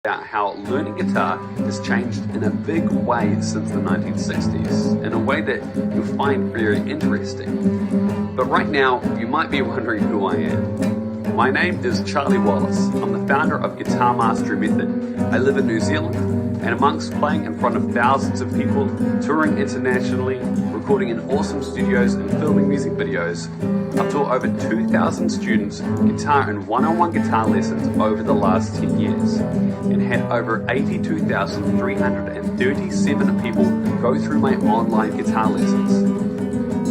About how learning guitar has changed in a big way since the 1960s, in a way that you'll find very interesting. But right now, you might be wondering who I am. My name is Charlie Wallace. I'm the founder of Guitar Mastery Method. I live in New Zealand, and amongst playing in front of thousands of people, touring internationally, recording in awesome studios and filming music videos, I've taught over 2,000 students guitar and one-on-one guitar lessons over the last 10 years, and had over 82,337 people go through my online guitar lessons.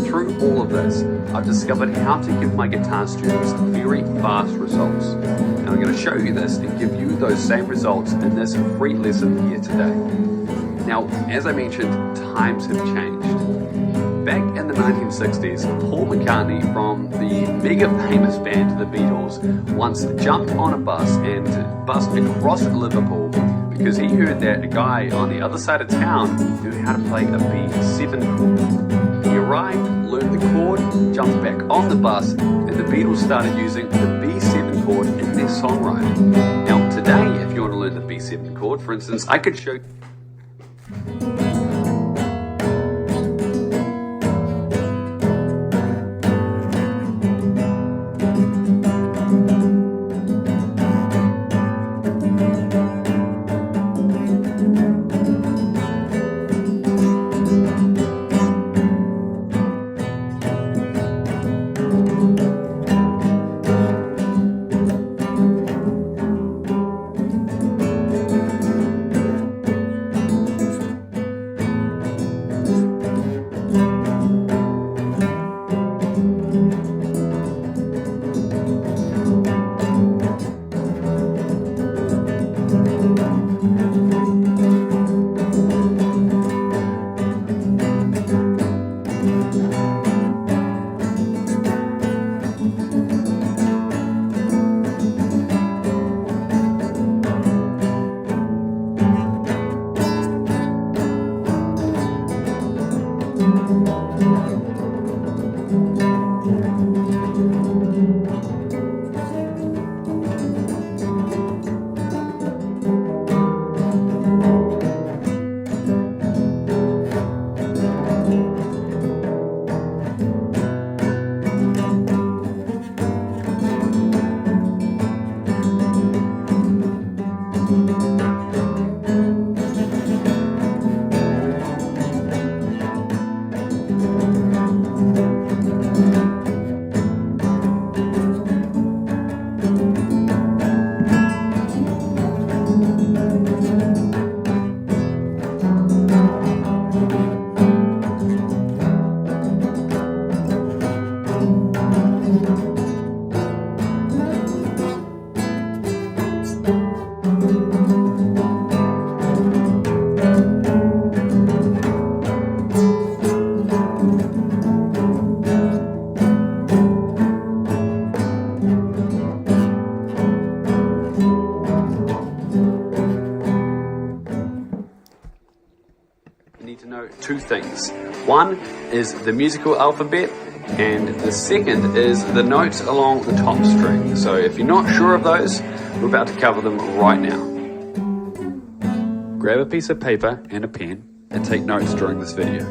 Through all of this, I've discovered how to give my guitar students very fast results. And I'm going to show you this and give you those same results in this free lesson here today. Now, as I mentioned, times have changed. Back in the 1960s, Paul McCartney from the mega famous band The Beatles once jumped on a bus and bussed across Liverpool because he heard that a guy on the other side of town knew how to play a B7 chord. He arrived, learned the chord, jumped back on the bus, and the Beatles started using the B7 chord in their songwriting. Now today, if you want to learn the B7 chord, for instance, I could show you. Need to know two things. One is the musical alphabet, and the second is the notes along the top string. So if you're not sure of those, we're about to cover them right now. Grab a piece of paper and a pen and take notes during this video.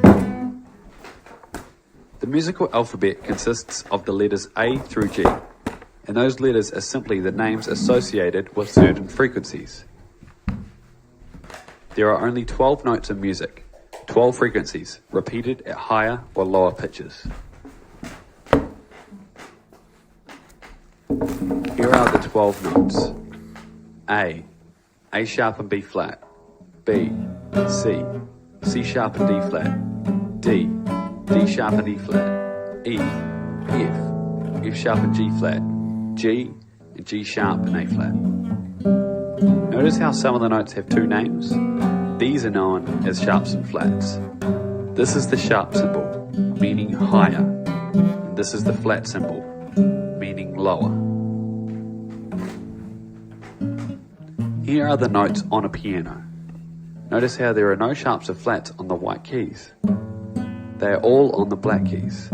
The musical alphabet consists of the letters A through G, and those letters are simply the names associated with certain frequencies. There are only 12 notes in music, 12 frequencies, repeated at higher or lower pitches. Here are the 12 notes. A sharp and B flat. B, C sharp and D flat. D sharp and E flat. E, F sharp and G flat. G and G sharp and A flat. Notice how some of the notes have two names? These are known as sharps and flats. This is the sharp symbol, meaning higher. And this is the flat symbol, meaning lower. Here are the notes on a piano. Notice how there are no sharps or flats on the white keys. They are all on the black keys.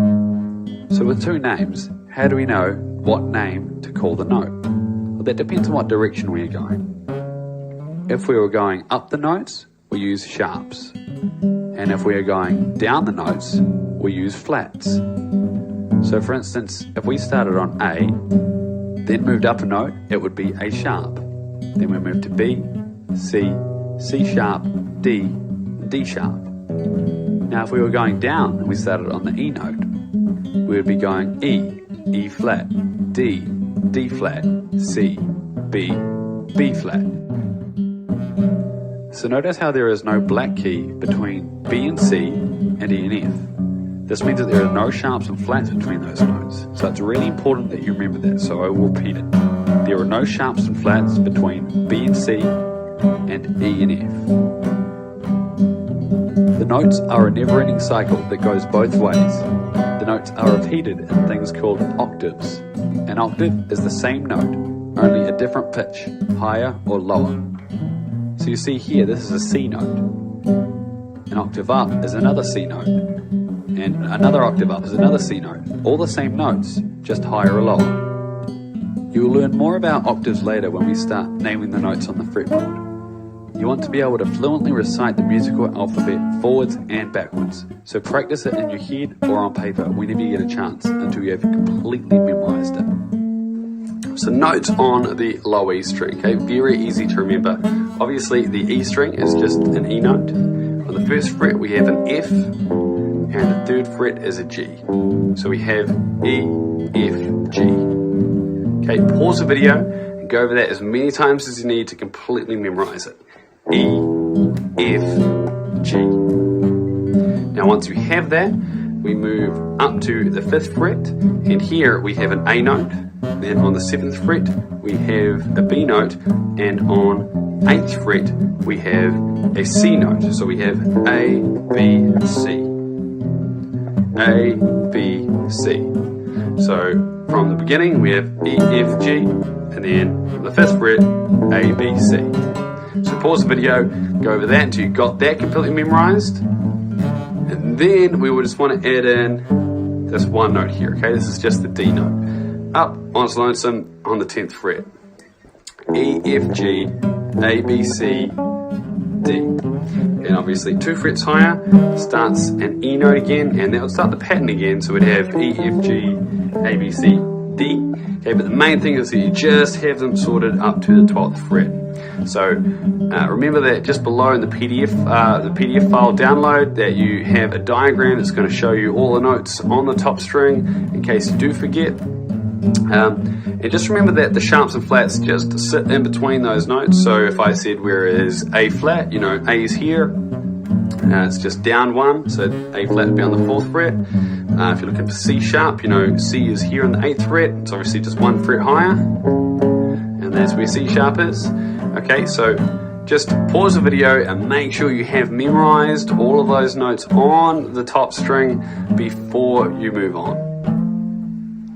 So with two names, how do we know what name to call the note? Well, that depends on what direction we are going. if we were going up the notes, we use sharps. And if we are going down the notes, we use flats. So for instance, if we started on A, then moved up a note, it would be A sharp. Then we moved to B, C, C sharp, D, D sharp. Now if we were going down and we started on the E note, we would be going E, E flat, D, D flat, C, B, B flat. So notice how there is no black key between B and C and E and F. This means that there are no sharps and flats between those notes. So it's really important that you remember that, so I will repeat it. There are no sharps and flats between B and C and E and F. The notes are a never-ending cycle that goes both ways. The notes are repeated in things called octaves. An octave is the same note, only a different pitch, higher or lower. So you see here, this is a C note. An octave up is another C note. And another octave up is another C note. All the same notes, just higher or lower. You will learn more about octaves later when we start naming the notes on the fretboard. You want to be able to fluently recite the musical alphabet forwards and backwards. So practice it in your head or on paper whenever you get a chance until you have completely memorized it. So notes on the low E string, okay, very easy to remember. Obviously the E string is just an E note. On the first fret we have an F, and the third fret is a G. So we have E, F, G. Okay, pause the video and go over that as many times as you need to completely memorize it. E, F, G. Now once you have that, we move up to the 5th fret, and here we have an A note. Then on the 7th fret, we have a B note, and on 8th fret, we have a C note. So we have A, B, C. A, B, C. So from the beginning, we have E, F, G, and then from the 5th fret, A, B, C. So pause the video, go over that until you got that completely memorized. And then we would just want to add in this one note here, okay? This is just the D note. Up on its lonesome on the 10th fret. E, F, G, A, B, C, D. And obviously 2 frets higher starts an E note again, and that will start the pattern again, so we'd have E, F, G, A, B, C, D. Okay, but the main thing is that you just have them sorted up to the 12th fret. So remember that just below in the PDF file download that you have a diagram that's going to show you all the notes on the top string in case you do forget. And just remember that the sharps and flats just sit in between those notes. So if I said where is A flat, you know, A is here, it's just down 1, so A flat would be on the 4th fret. If you're looking for C sharp, you know, C is here on the 8th fret, it's obviously just 1 fret higher, and that's where C sharp is. Okay, so just pause the video and make sure you have memorized all of those notes on the top string before you move on.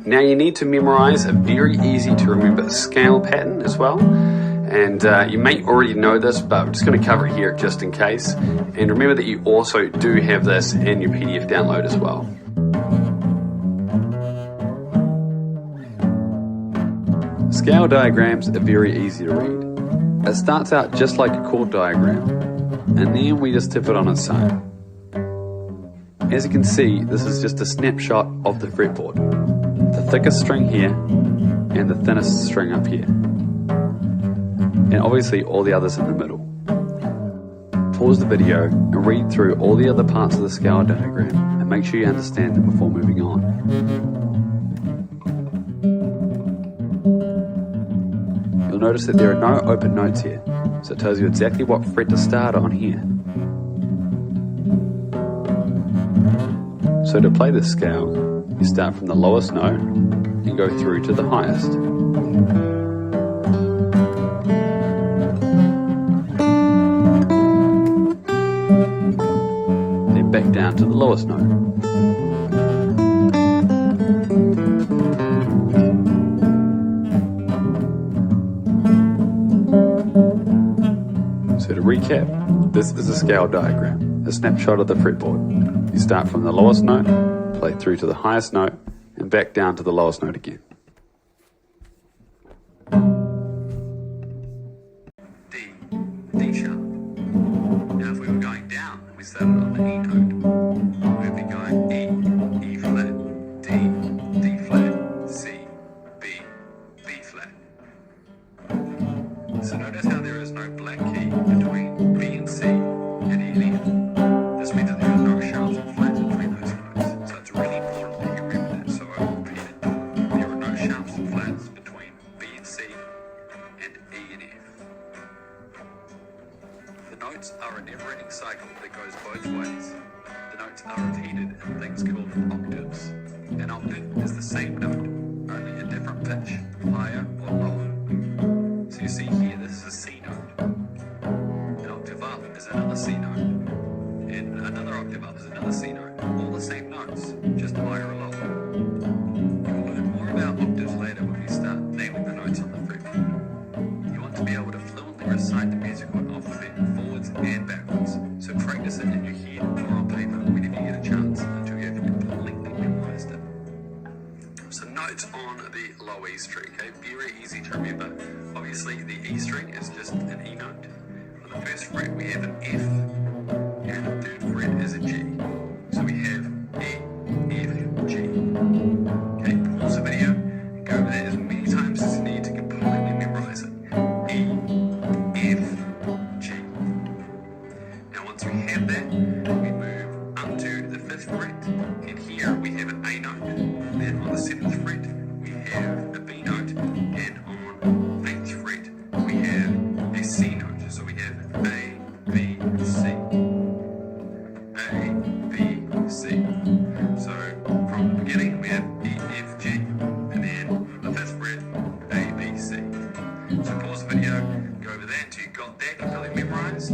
Now you need to memorize a very easy to remember scale pattern as well. And you may already know this, but I'm just going to cover it here just in case. And remember that you also do have this in your PDF download as well. Scale diagrams are very easy to read. It starts out just like a chord diagram, and then we just tip it on its own. As you can see, this is just a snapshot of the fretboard. The thickest string here, and the thinnest string up here. And obviously all the others in the middle. Pause the video and read through all the other parts of the scale diagram and make sure you understand them before moving on. You'll notice that there are no open notes here, so it tells you exactly what fret to start on here. So to play this scale, you start from the lowest note and go through to the highest. Then back down to the lowest note. So to recap, this is a scale diagram, a snapshot of the fretboard. You start from the lowest note, play through to the highest note, and back down to the lowest note again. D, we started on the E note. We'll be going E, E flat, D, D flat, C, B, B flat. So notice how there is no black key between B and C and E and F. This means that there are no sharps or flats between those notes. So it's really important that you remember that. So I will repeat it. There are no sharps or flats between B and C and E and F. The notes are a never-ending cycle that goes both ways. The notes are repeated in things called octaves. An octave is the same note, only a different pitch, higher or lower. So you see here, this is a C note. An octave up is another C note. And another octave up is another C note. All the same notes, just higher or lower. You will learn more about octaves later when we start naming the notes on the fretboard. You want to be able to fluently recite the musical alphabet forwards and backwards. So practice it in your head or on paper whenever you get a chance until you have completely memorized it. So notes on the low E string, okay? Very easy to remember. Obviously the E string is just an E note. On the first fret we have an F, and the third fret is a G. So we have E, F, G. Okay, pause the video and go over that as many times as you need to completely memorize it. E, F, G. Now once we have that, we move up to the 5th fret, and here we have an A note. Then on the 7th fret, we have a B note, and on 8th fret, we have a C note. So we have A, B, C. A, B, C. So from the beginning, we have E, F, G, and then from the 5th fret, A, B, C. So pause the video, go over that until you got that completely memorized.